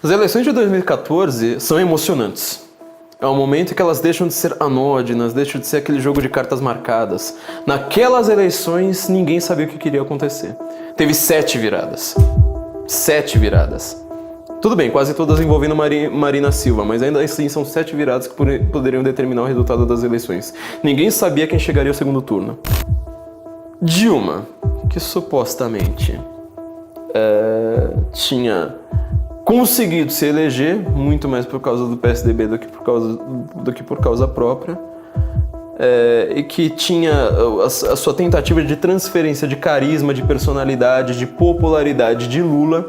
As eleições de 2014 são emocionantes. É um momento em que elas deixam de ser anódinas, deixam de ser aquele jogo de cartas marcadas. Naquelas eleições, ninguém sabia o que queria acontecer. Teve 7 viradas. 7 viradas. Tudo bem, quase todas envolvendo Marina Silva, mas ainda assim são 7 viradas que poderiam determinar o resultado das eleições. Ninguém sabia quem chegaria ao segundo turno. Dilma, que supostamente tinha conseguido se eleger, muito mais por causa do PSDB do que por causa própria, e que tinha a sua tentativa de transferência de carisma, de personalidade, de popularidade de Lula,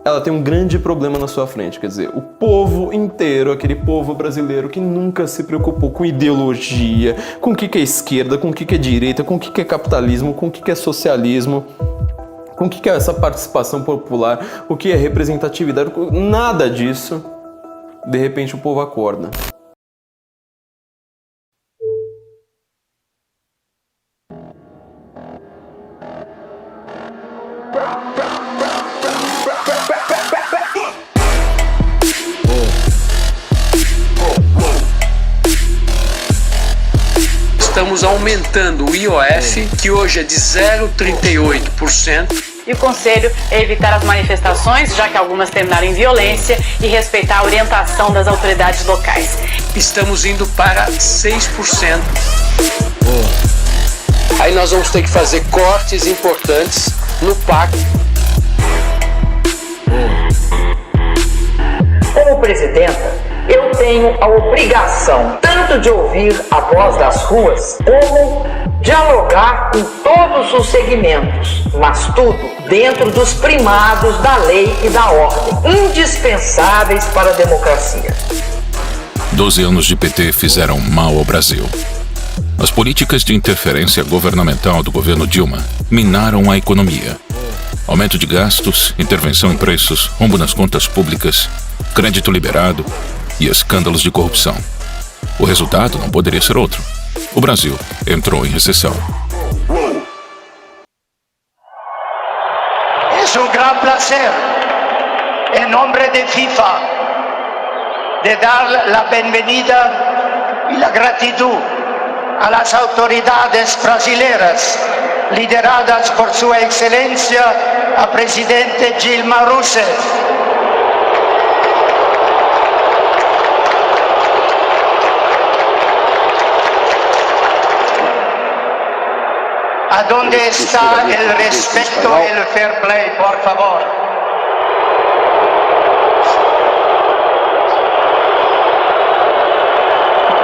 ela tem um grande problema na sua frente. Quer dizer, o povo inteiro, aquele povo brasileiro que nunca se preocupou com ideologia, com o que é esquerda, com o que é direita, com o que é capitalismo, com o que é socialismo, com o que é essa participação popular, o que é representatividade, nada disso, de repente o povo acorda. Estamos aumentando o IOF, que hoje é de 0,38%. E o conselho é evitar as manifestações, já que algumas terminaram em violência, e respeitar a orientação das autoridades locais. Estamos indo para 6%. Aí nós vamos ter que fazer cortes importantes no PAC. Como presidenta, eu tenho a obrigação tanto de ouvir a voz das ruas, como dialogar com todos os segmentos, mas tudo dentro dos primados da lei e da ordem, indispensáveis para a democracia. 12 anos de PT fizeram mal ao Brasil. As políticas de interferência governamental do governo Dilma minaram a economia. Aumento de gastos, intervenção em preços, rombo nas contas públicas, crédito liberado e escândalos de corrupção. O resultado não poderia ser outro. O Brasil entrou em recessão. Es un gran placer, en nombre de FIFA, de dar la bienvenida y la gratitud a las autoridades brasileñas, lideradas por su excelencia, a presidente Dilma Rousseff. ¿A dónde está el respeto y el fair play, por favor?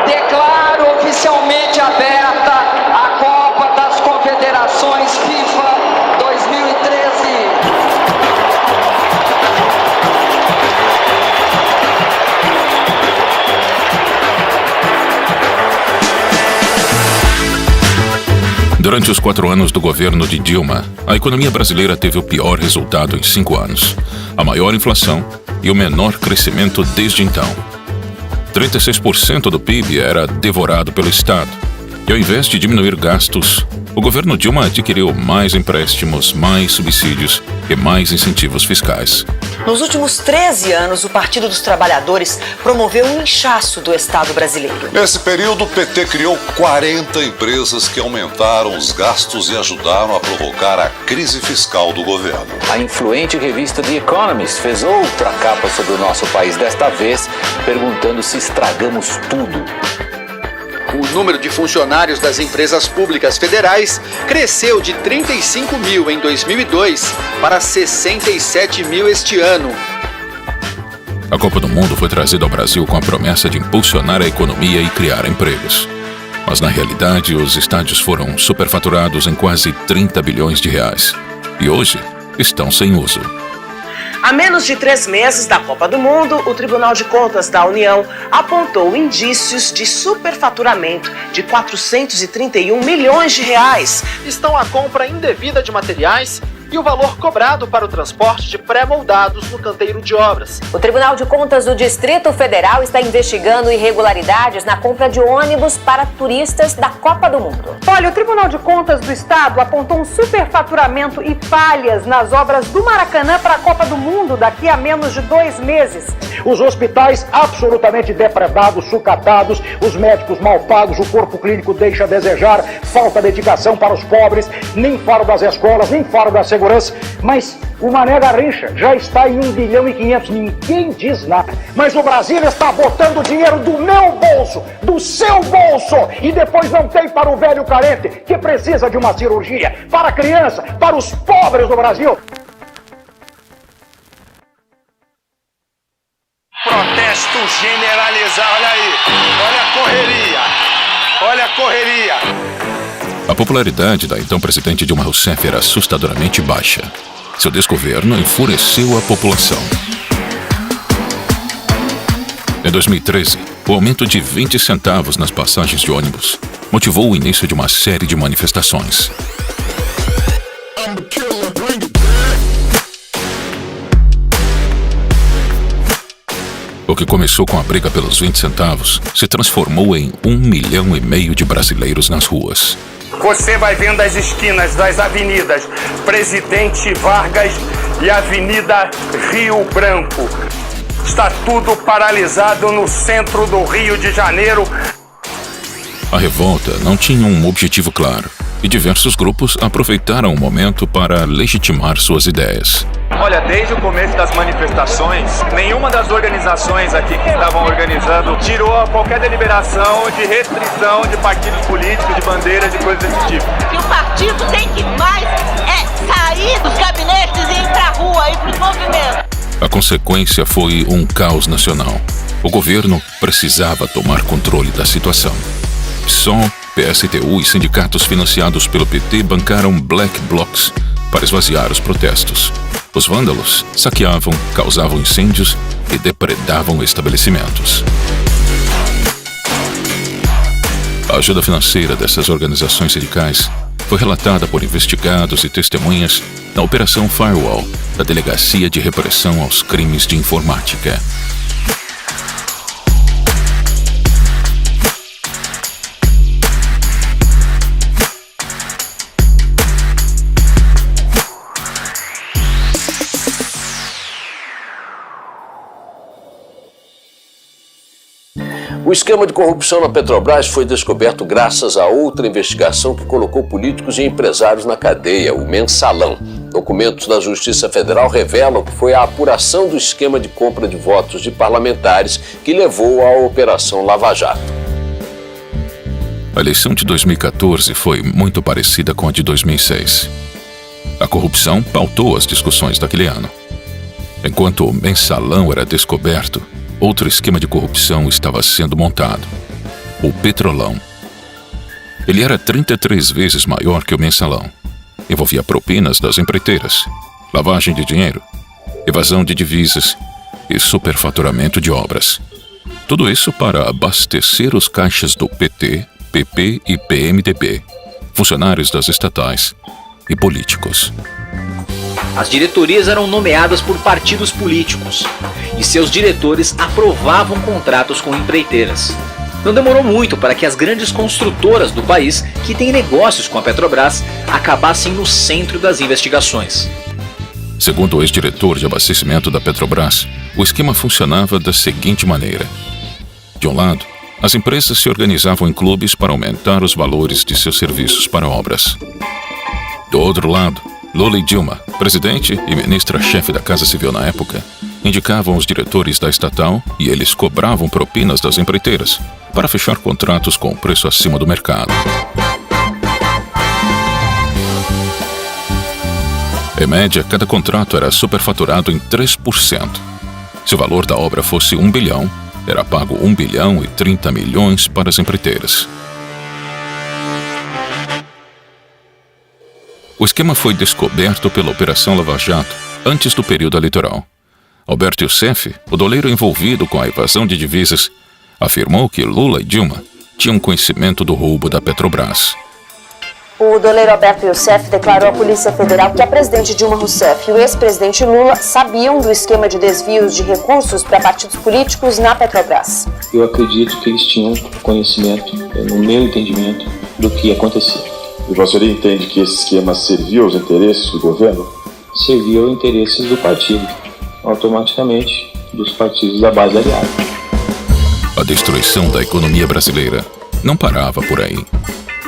Declaro oficialmente aberta a Copa das Confederações FIFA 2013. Durante os 4 anos do governo de Dilma, a economia brasileira teve o pior resultado em 5 anos, a maior inflação e o menor crescimento desde então. 36% do PIB era devorado pelo Estado, e ao invés de diminuir gastos, o governo Dilma adquiriu mais empréstimos, mais subsídios e mais incentivos fiscais. Nos últimos 13 anos, o Partido dos Trabalhadores promoveu um inchaço do Estado brasileiro. Nesse período, o PT criou 40 empresas que aumentaram os gastos e ajudaram a provocar a crise fiscal do governo. A influente revista The Economist fez outra capa sobre o nosso país, desta vez perguntando se estragamos tudo. O número de funcionários das empresas públicas federais cresceu de 35 mil em 2002 para 67 mil este ano. A Copa do Mundo foi trazida ao Brasil com a promessa de impulsionar a economia e criar empregos. Mas na realidade, os estádios foram superfaturados em quase 30 bilhões de reais. E hoje estão sem uso. Há menos de 3 meses da Copa do Mundo, o Tribunal de Contas da União apontou indícios de superfaturamento de 431 milhões de reais. Estão a compra indevida de materiais e o valor cobrado para o transporte de pré-moldados no canteiro de obras. O Tribunal de Contas do Distrito Federal está investigando irregularidades na compra de ônibus para turistas da Copa do Mundo. Olha, o Tribunal de Contas do Estado apontou um superfaturamento e falhas nas obras do Maracanã para a Copa do Mundo daqui a menos de 2 meses. Os hospitais absolutamente depredados, sucatados, os médicos mal pagos, o corpo clínico deixa a desejar, falta dedicação para os pobres, nem falo das escolas, nem falo da segurança, mas o Mané Garrincha já está em 1 bilhão e 500, ninguém diz nada. Mas o Brasil está botando dinheiro do meu bolso, do seu bolso, e depois não tem para o velho carente que precisa de uma cirurgia, para a criança, para os pobres do Brasil. Protesto generalizado, olha aí, olha a correria, olha a correria. A popularidade da então presidente Dilma Rousseff era assustadoramente baixa. Seu desgoverno enfureceu a população. Em 2013, o aumento de 20 centavos nas passagens de ônibus motivou o início de uma série de manifestações. O que começou com a briga pelos 20 centavos se transformou em 1,5 milhão de brasileiros nas ruas. Você vai vendo as esquinas das avenidas Presidente Vargas e Avenida Rio Branco. Está tudo paralisado no centro do Rio de Janeiro. A revolta não tinha um objetivo claro e diversos grupos aproveitaram o momento para legitimar suas ideias. Olha, desde o começo das manifestações, nenhuma das organizações aqui que estavam organizando tirou qualquer deliberação de restrição de partidos políticos, de bandeiras, de coisas desse tipo. E o partido tem que mais sair dos gabinetes e ir pra rua, ir pros movimentos. A consequência foi um caos nacional. O governo precisava tomar controle da situação. PSOL, PSTU e sindicatos financiados pelo PT bancaram black blocs para esvaziar os protestos. Os vândalos saqueavam, causavam incêndios e depredavam estabelecimentos. A ajuda financeira dessas organizações sindicais foi relatada por investigados e testemunhas na Operação Firewall, da Delegacia de Repressão aos Crimes de Informática. O esquema de corrupção na Petrobras foi descoberto graças a outra investigação que colocou políticos e empresários na cadeia, o Mensalão. Documentos da Justiça Federal revelam que foi a apuração do esquema de compra de votos de parlamentares que levou à Operação Lava Jato. A eleição de 2014 foi muito parecida com a de 2006. A corrupção pautou as discussões daquele ano. Enquanto o Mensalão era descoberto, outro esquema de corrupção estava sendo montado: o Petrolão. Ele era 33 vezes maior que o Mensalão. Envolvia propinas das empreiteiras, lavagem de dinheiro, evasão de divisas e superfaturamento de obras. Tudo isso para abastecer os caixas do PT, PP e PMDB, funcionários das estatais e políticos. As diretorias eram nomeadas por partidos políticos e seus diretores aprovavam contratos com empreiteiras. Não demorou muito para que as grandes construtoras do país, que têm negócios com a Petrobras, acabassem no centro das investigações. Segundo o ex-diretor de abastecimento da Petrobras, o esquema funcionava da seguinte maneira: de um lado, as empresas se organizavam em clubes para aumentar os valores de seus serviços para obras. Do outro lado, Lula e Dilma, presidente e ministra-chefe da Casa Civil na época, indicavam os diretores da estatal e eles cobravam propinas das empreiteiras para fechar contratos com preço acima do mercado. Em média, cada contrato era superfaturado em 3%. Se o valor da obra fosse 1 bilhão, era pago 1 bilhão e 30 milhões para as empreiteiras. O esquema foi descoberto pela Operação Lava Jato antes do período eleitoral. Alberto Youssef, o doleiro envolvido com a evasão de divisas, afirmou que Lula e Dilma tinham conhecimento do roubo da Petrobras. O doleiro Alberto Youssef declarou à Polícia Federal que a presidente Dilma Rousseff e o ex-presidente Lula sabiam do esquema de desvios de recursos para partidos políticos na Petrobras. Eu acredito que eles tinham conhecimento, no meu entendimento, do que acontecia. E você entende que esse esquema serviu aos interesses do governo? Serviu aos interesses do partido, automaticamente dos partidos da base aliada. A destruição da economia brasileira não parava por aí.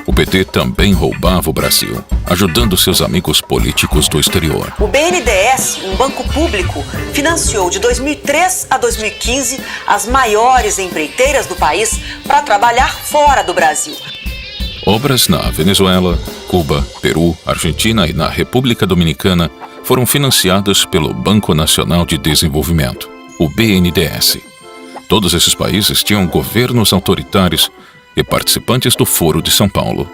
O PT também roubava o Brasil, ajudando seus amigos políticos do exterior. O BNDES, um banco público, financiou de 2003 a 2015 as maiores empreiteiras do país para trabalhar fora do Brasil. Obras na Venezuela, Cuba, Peru, Argentina e na República Dominicana foram financiadas pelo Banco Nacional de Desenvolvimento, o BNDES. Todos esses países tinham governos autoritários e participantes do Foro de São Paulo.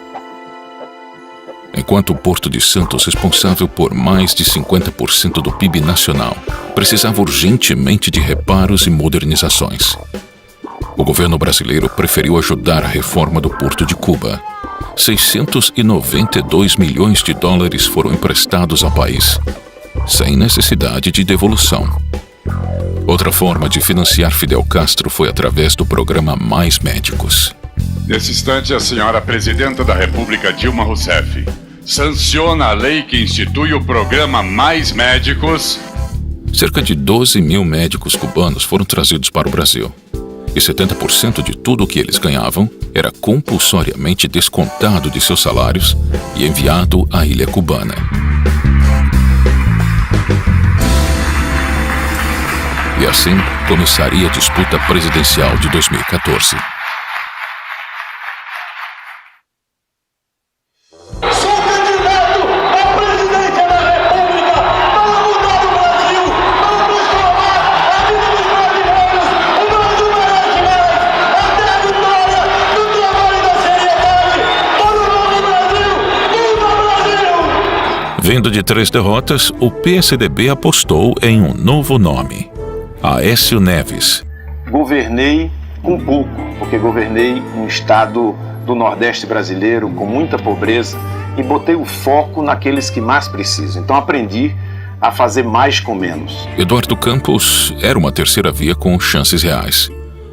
Enquanto o Porto de Santos, responsável por mais de 50% do PIB nacional, precisava urgentemente de reparos e modernizações. O governo brasileiro preferiu ajudar a reforma do Porto de Cuba. 692 milhões de dólares foram emprestados ao país, sem necessidade de devolução. Outra forma de financiar Fidel Castro foi através do programa Mais Médicos. Nesse instante, a senhora Presidenta da República, Dilma Rousseff, sanciona a lei que institui o programa Mais Médicos. Cerca de 12 mil médicos cubanos foram trazidos para o Brasil. E 70% de tudo o que eles ganhavam era compulsoriamente descontado de seus salários e enviado à ilha cubana. E assim começaria a disputa presidencial de 2014. Vindo de 3 derrotas, o PSDB apostou em um novo nome: Aécio Neves. Governei com pouco, porque governei um estado do Nordeste brasileiro com muita pobreza e botei o foco naqueles que mais precisam. Então aprendi a fazer mais com menos. Eduardo Campos era uma terceira via com chances reais.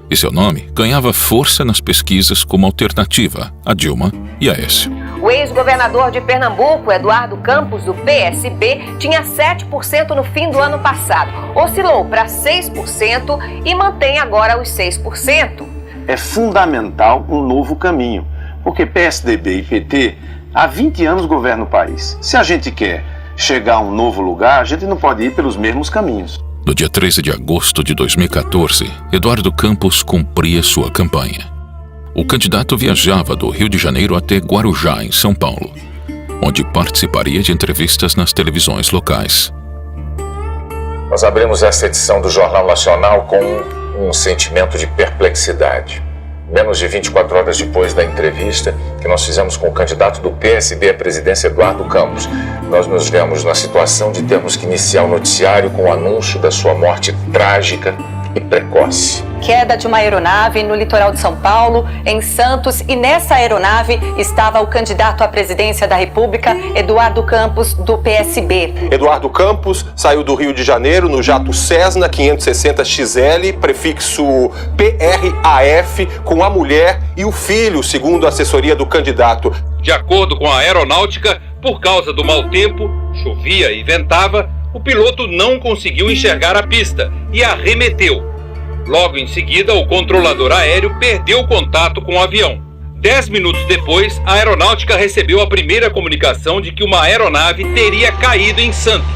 E seu nome ganhava força nas pesquisas como alternativa a Dilma e Aécio. O ex-governador de Pernambuco, Eduardo Campos, do PSB, tinha 7% no fim do ano passado. Oscilou para 6% e mantém agora os 6%. É fundamental um novo caminho, porque PSDB e PT há 20 anos governam o país. Se a gente quer chegar a um novo lugar, a gente não pode ir pelos mesmos caminhos. No dia 13 de agosto de 2014, Eduardo Campos cumpria sua campanha. O candidato viajava do Rio de Janeiro até Guarujá, em São Paulo, onde participaria de entrevistas nas televisões locais. Nós abrimos esta edição do Jornal Nacional com um sentimento de perplexidade. Menos de 24 horas depois da entrevista que nós fizemos com o candidato do PSB à presidência, Eduardo Campos, nós nos vemos na situação de termos que iniciar o noticiário com o anúncio da sua morte trágica e precoce. Queda de uma aeronave no litoral de São Paulo, em Santos, e nessa aeronave estava o candidato à presidência da República, Eduardo Campos, do PSB. Eduardo Campos saiu do Rio de Janeiro no jato Cessna 560XL, prefixo PRAF, com a mulher e o filho, segundo a assessoria do candidato. De acordo com a aeronáutica, por causa do mau tempo, chovia e ventava, o piloto não conseguiu enxergar a pista e arremeteu. Logo em seguida, o controlador aéreo perdeu contato com o avião. 10 minutos depois, a aeronáutica recebeu a primeira comunicação de que uma aeronave teria caído em Santos.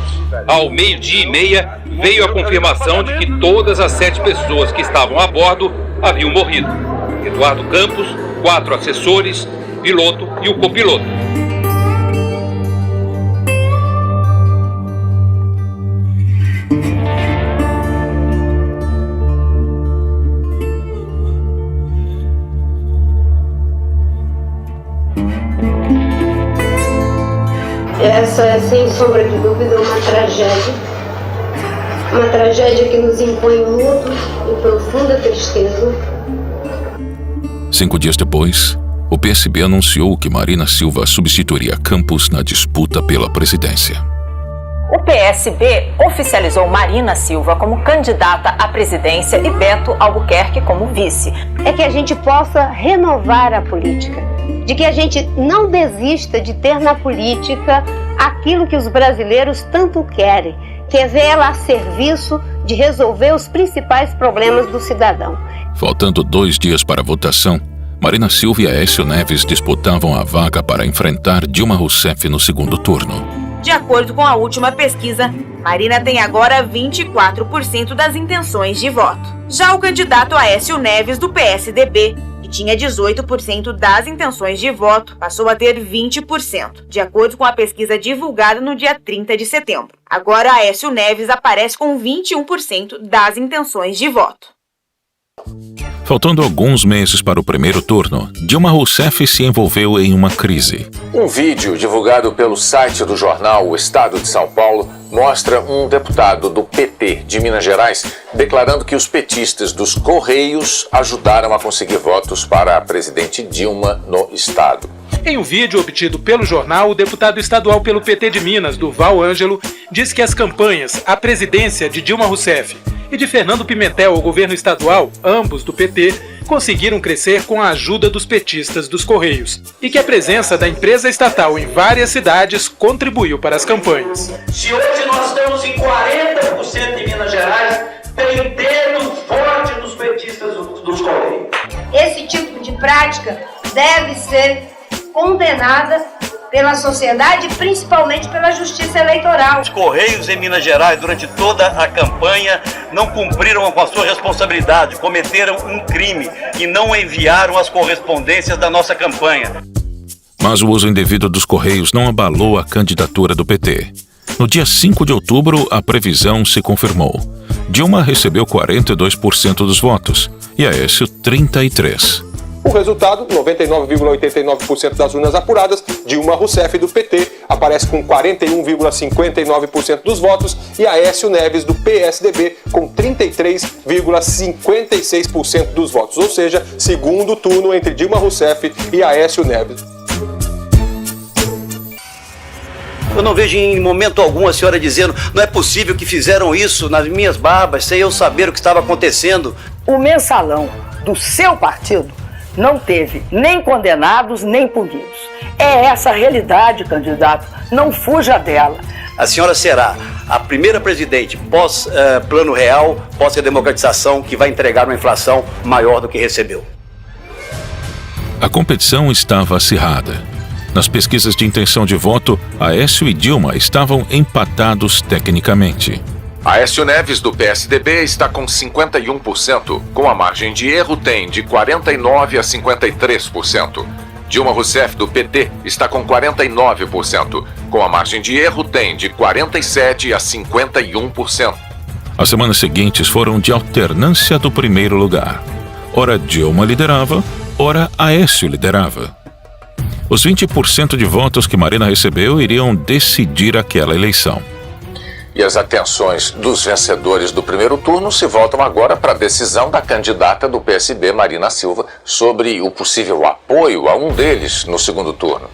Ao 12:30, veio a confirmação de que todas as 7 pessoas que estavam a bordo haviam morrido. Eduardo Campos, 4 assessores, piloto e o copiloto. Essa é, sem sombra de dúvida, uma tragédia que nos impõe luto e profunda tristeza. 5 dias depois, o PSB anunciou que Marina Silva substituiria Campos na disputa pela presidência. O PSB oficializou Marina Silva como candidata à presidência e Beto Albuquerque como vice. É que a gente possa renovar a política, de que a gente não desista de ter na política aquilo que os brasileiros tanto querem, que é vê-la a serviço de resolver os principais problemas do cidadão. Faltando 2 dias para a votação, Marina Silva e Aécio Neves disputavam a vaga para enfrentar Dilma Rousseff no segundo turno. De acordo com a última pesquisa, Marina tem agora 24% das intenções de voto. Já o candidato Aécio Neves, do PSDB, que tinha 18% das intenções de voto, passou a ter 20%, de acordo com a pesquisa divulgada no dia 30 de setembro. Agora, Aécio Neves aparece com 21% das intenções de voto. Faltando alguns meses para o primeiro turno, Dilma Rousseff se envolveu em uma crise. Um vídeo divulgado pelo site do jornal O Estado de São Paulo mostra um deputado do PT de Minas Gerais declarando que os petistas dos Correios ajudaram a conseguir votos para a presidente Dilma no estado. Em um vídeo obtido pelo jornal, o deputado estadual pelo PT de Minas, Durval Ângelo, diz que as campanhas à presidência de Dilma Rousseff e de Fernando Pimentel ao governo estadual, ambos do PT, conseguiram crescer com a ajuda dos petistas dos Correios e que a presença da empresa estatal em várias cidades contribuiu para as campanhas. Se hoje nós estamos em 40% de Minas Gerais, tem dedo forte dos petistas dos Correios. Esse tipo de prática deve ser condenada pela sociedade e principalmente pela justiça eleitoral. Os Correios em Minas Gerais, durante toda a campanha, não cumpriram com a sua responsabilidade, cometeram um crime e não enviaram as correspondências da nossa campanha. Mas o uso indevido dos Correios não abalou a candidatura do PT. No dia 5 de outubro, a previsão se confirmou. Dilma recebeu 42% dos votos e Aécio 33%. O resultado, 99,89% das urnas apuradas, Dilma Rousseff do PT aparece com 41,59% dos votos e Aécio Neves do PSDB com 33,56% dos votos, ou seja, segundo turno entre Dilma Rousseff e Aécio Neves. Eu não vejo em momento algum a senhora dizendo não é possível que fizeram isso nas minhas barbas sem eu saber o que estava acontecendo. O mensalão do seu partido não teve nem condenados, nem punidos. É essa a realidade, candidato. Não fuja dela. A senhora será a primeira presidente pós-Plano Real, pós-redemocratização, que vai entregar uma inflação maior do que recebeu. A competição estava acirrada. Nas pesquisas de intenção de voto, Aécio e Dilma estavam empatados tecnicamente. Aécio Neves, do PSDB, está com 51%. Com a margem de erro, tem de 49% a 53%. Dilma Rousseff, do PT, está com 49%. Com a margem de erro, tem de 47% a 51%. As semanas seguintes foram de alternância do primeiro lugar. Ora Dilma liderava, ora Aécio liderava. Os 20% de votos que Marina recebeu iriam decidir aquela eleição. E as atenções dos vencedores do primeiro turno se voltam agora para a decisão da candidata do PSB, Marina Silva, sobre o possível apoio a um deles no segundo turno.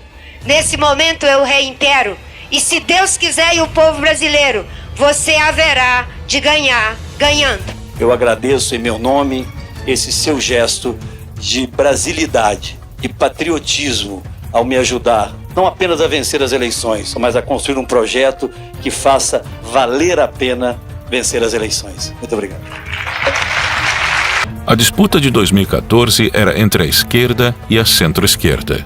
Nesse momento eu reitero, e se Deus quiser e o povo brasileiro, você haverá de ganhar ganhando. Eu agradeço em meu nome esse seu gesto de brasilidade e patriotismo ao me ajudar não apenas a vencer as eleições, mas a construir um projeto que faça valer a pena vencer as eleições. Muito obrigado. A disputa de 2014 era entre a esquerda e a centro-esquerda.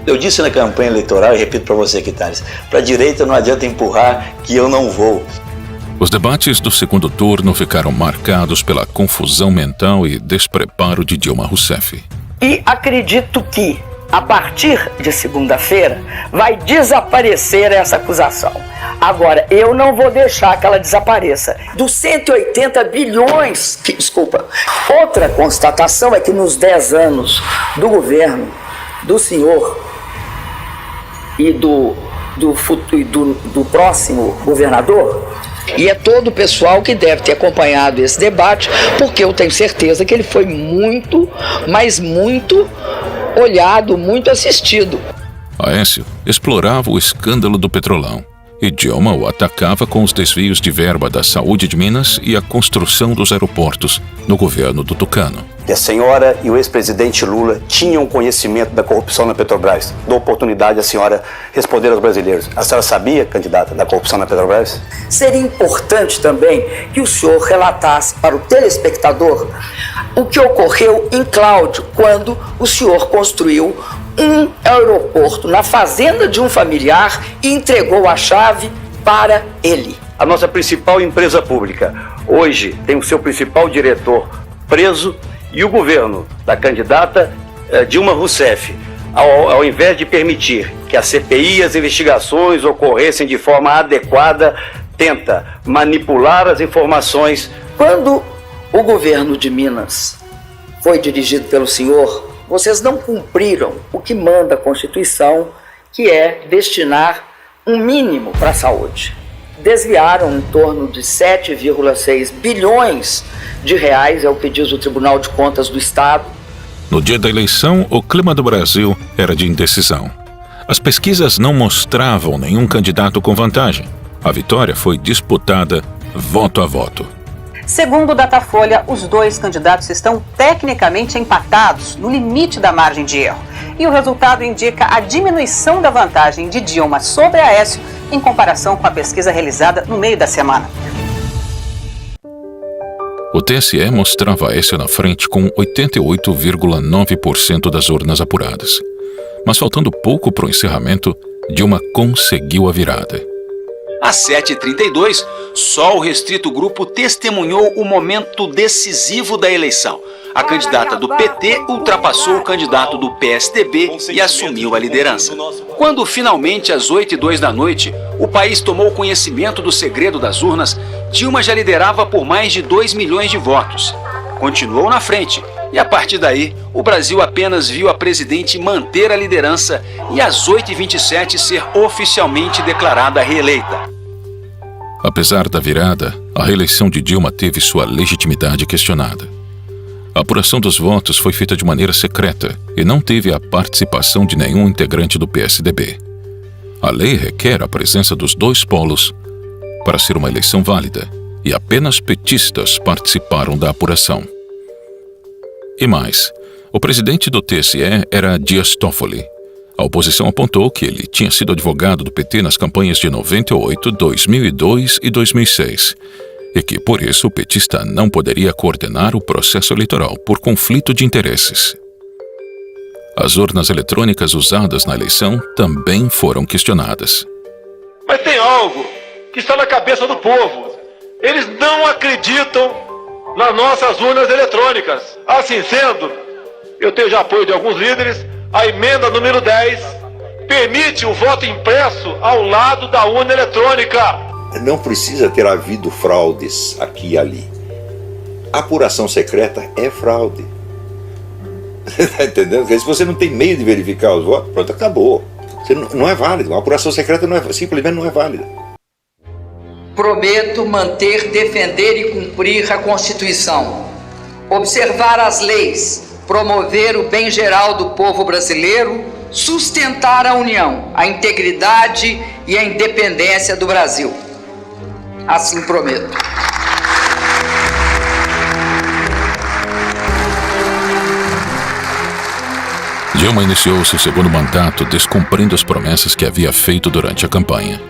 Eu disse na campanha eleitoral, e repito para você aqui, Thales, para a direita não adianta empurrar que eu não vou. Os debates do segundo turno ficaram marcados pela confusão mental e despreparo de Dilma Rousseff. E acredito que, a partir de segunda-feira, vai desaparecer essa acusação. Agora, eu não vou deixar que ela desapareça. Dos 180 bilhões, outra constatação é que nos 10 anos do governo do senhor e do próximo governador, e é todo o pessoal que deve ter acompanhado esse debate, porque eu tenho certeza que ele foi muito, mas muito olhado, muito assistido. Aécio explorava o escândalo do Petrolão e Dilma o atacava com os desvios de verba da saúde de Minas e a construção dos aeroportos no governo do Tucano. A senhora e o ex-presidente Lula tinham conhecimento da corrupção na Petrobras. Dou oportunidade à senhora responder aos brasileiros. A senhora sabia, candidata, da corrupção na Petrobras? Seria importante também que o senhor relatasse para o telespectador o que ocorreu em Cláudio, quando o senhor construiu um aeroporto na fazenda de um familiar e entregou a chave para ele. A nossa principal empresa pública hoje tem o seu principal diretor preso e o governo da candidata Dilma Rousseff, ao invés de permitir que a CPI e as investigações ocorressem de forma adequada, tenta manipular as informações. Quando o governo de Minas foi dirigido pelo senhor, vocês não cumpriram o que manda a Constituição, que é destinar um mínimo para a saúde. Desviaram em torno de 7,6 bilhões de reais, é o que diz o Tribunal de Contas do Estado. No dia da eleição, o clima do Brasil era de indecisão. As pesquisas não mostravam nenhum candidato com vantagem. A vitória foi disputada voto a voto. Segundo o Datafolha, os dois candidatos estão tecnicamente empatados, no limite da margem de erro. E o resultado indica a diminuição da vantagem de Dilma sobre Aécio em comparação com a pesquisa realizada no meio da semana. O TSE mostrava Aécio na frente com 88,9% das urnas apuradas. Mas faltando pouco para o encerramento, Dilma conseguiu a virada. Às 7h32, só o restrito grupo testemunhou o momento decisivo da eleição. A candidata do PT ultrapassou o candidato do PSDB e assumiu a liderança. Quando finalmente, às 8h02, o país tomou conhecimento do segredo das urnas, Dilma já liderava por mais de 2 milhões de votos. Continuou na frente e, a partir daí, o Brasil apenas viu a presidente manter a liderança e às 8h27 ser oficialmente declarada reeleita. Apesar da virada, a reeleição de Dilma teve sua legitimidade questionada. A apuração dos votos foi feita de maneira secreta e não teve a participação de nenhum integrante do PSDB. A lei requer a presença dos dois polos para ser uma eleição válida, e apenas petistas participaram da apuração. E mais, o presidente do TSE era Dias Toffoli. A oposição apontou que ele tinha sido advogado do PT nas campanhas de 98, 2002 e 2006, e que, por isso, o petista não poderia coordenar o processo eleitoral por conflito de interesses. As urnas eletrônicas usadas na eleição também foram questionadas. Mas tem algo que está na cabeça do povo. Eles não acreditam nas nossas urnas eletrônicas. Assim sendo, eu tenho já apoio de alguns líderes. A emenda número 10 permite o voto impresso ao lado da urna eletrônica. Não precisa ter havido fraudes aqui e ali. A apuração secreta é fraude. Está entendendo? Porque se você não tem meio de verificar os votos, pronto, acabou. Você não é válido. Uma apuração secreta simplesmente não é válida. Prometo manter, defender e cumprir a Constituição, observar as leis, promover o bem geral do povo brasileiro, sustentar a união, a integridade e a independência do Brasil. Assim prometo. Dilma iniciou seu segundo mandato descumprindo as promessas que havia feito durante a campanha.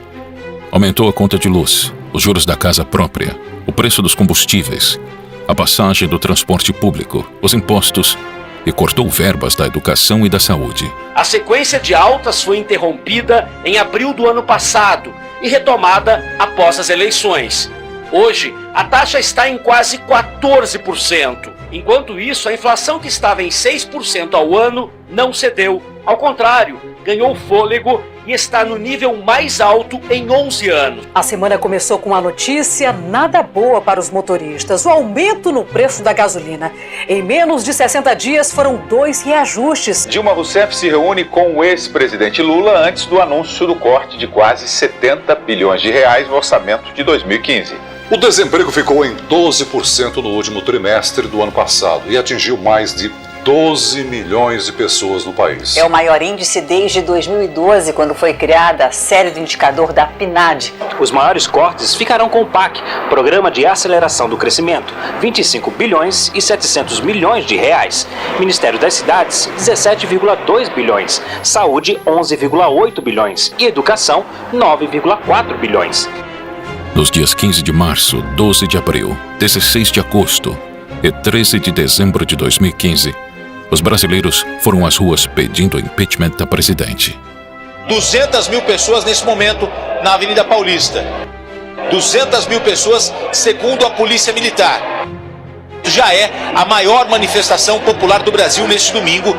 Aumentou a conta de luz, os juros da casa própria, o preço dos combustíveis, a passagem do transporte público, os impostos e cortou verbas da educação e da saúde. A sequência de altas foi interrompida em abril do ano passado e retomada após as eleições. Hoje, a taxa está em quase 14%. Enquanto isso, a inflação que estava em 6% ao ano não cedeu. Ao contrário, ganhou fôlego e está no nível mais alto em 11 anos. A semana começou com uma notícia nada boa para os motoristas: o aumento no preço da gasolina. Em menos de 60 dias foram 2 reajustes. Dilma Rousseff se reúne com o ex-presidente Lula antes do anúncio do corte de quase 70 bilhões de reais no orçamento de 2015. O desemprego ficou em 12% no último trimestre do ano passado e atingiu mais de 12 milhões de pessoas no país. É o maior índice desde 2012, quando foi criada a série do indicador da PNAD. Os maiores cortes ficarão com o PAC, Programa de Aceleração do Crescimento, 25 bilhões e 700 milhões de reais. Ministério das Cidades, 17,2 bilhões. Saúde, 11,8 bilhões. E Educação, 9,4 bilhões. Nos dias 15 de março, 12 de abril, 16 de agosto e 13 de dezembro de 2015, os brasileiros foram às ruas pedindo o impeachment da presidente. 200 mil pessoas nesse momento na Avenida Paulista. 200 mil pessoas, segundo a Polícia Militar. Já é a maior manifestação popular do Brasil neste domingo.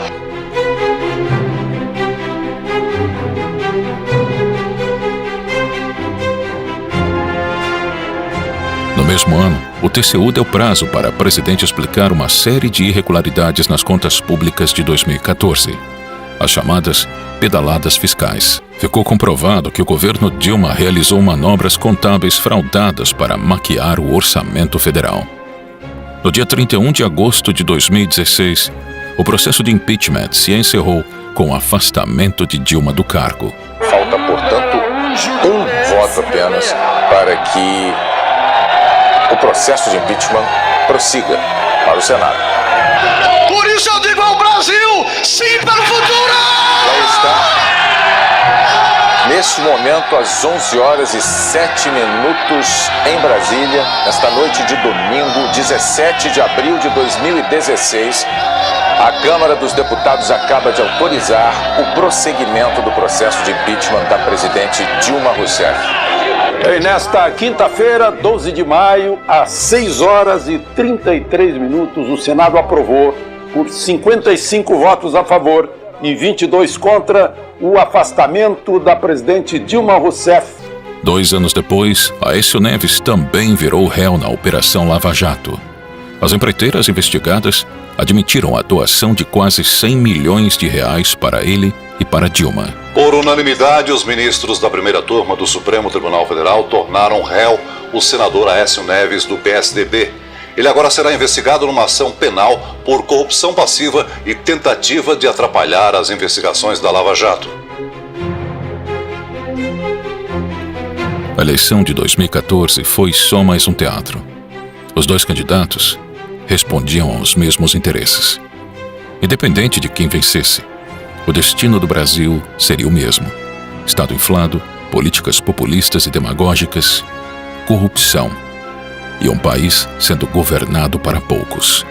No mesmo ano, o TCU deu prazo para a presidente explicar uma série de irregularidades nas contas públicas de 2014, as chamadas pedaladas fiscais. Ficou comprovado que o governo Dilma realizou manobras contábeis fraudadas para maquiar o orçamento federal. No dia 31 de agosto de 2016, o processo de impeachment se encerrou com o afastamento de Dilma do cargo. Falta, portanto, um voto apenas para que o processo de impeachment prossiga para o Senado. Por isso eu digo ao Brasil, sim para o futuro! Já está, neste momento, às 11 horas e 7 minutos em Brasília, nesta noite de domingo, 17 de abril de 2016, a Câmara dos Deputados acaba de autorizar o prosseguimento do processo de impeachment da presidente Dilma Rousseff. E nesta quinta-feira, 12 de maio, às 6 horas e 33 minutos, o Senado aprovou, por 55 votos a favor e 22 contra, o afastamento da presidente Dilma Rousseff. 2 anos depois, Aécio Neves também virou réu na Operação Lava Jato. As empreiteiras investigadas admitiram a doação de quase 100 milhões de reais para ele e para Dilma. Por unanimidade, os ministros da primeira turma do Supremo Tribunal Federal tornaram réu o senador Aécio Neves, do PSDB. Ele agora será investigado numa ação penal por corrupção passiva e tentativa de atrapalhar as investigações da Lava Jato. A eleição de 2014 foi só mais um teatro. Os dois candidatos respondiam aos mesmos interesses. Independente de quem vencesse, o destino do Brasil seria o mesmo: Estado inflado, políticas populistas e demagógicas, corrupção e um país sendo governado para poucos.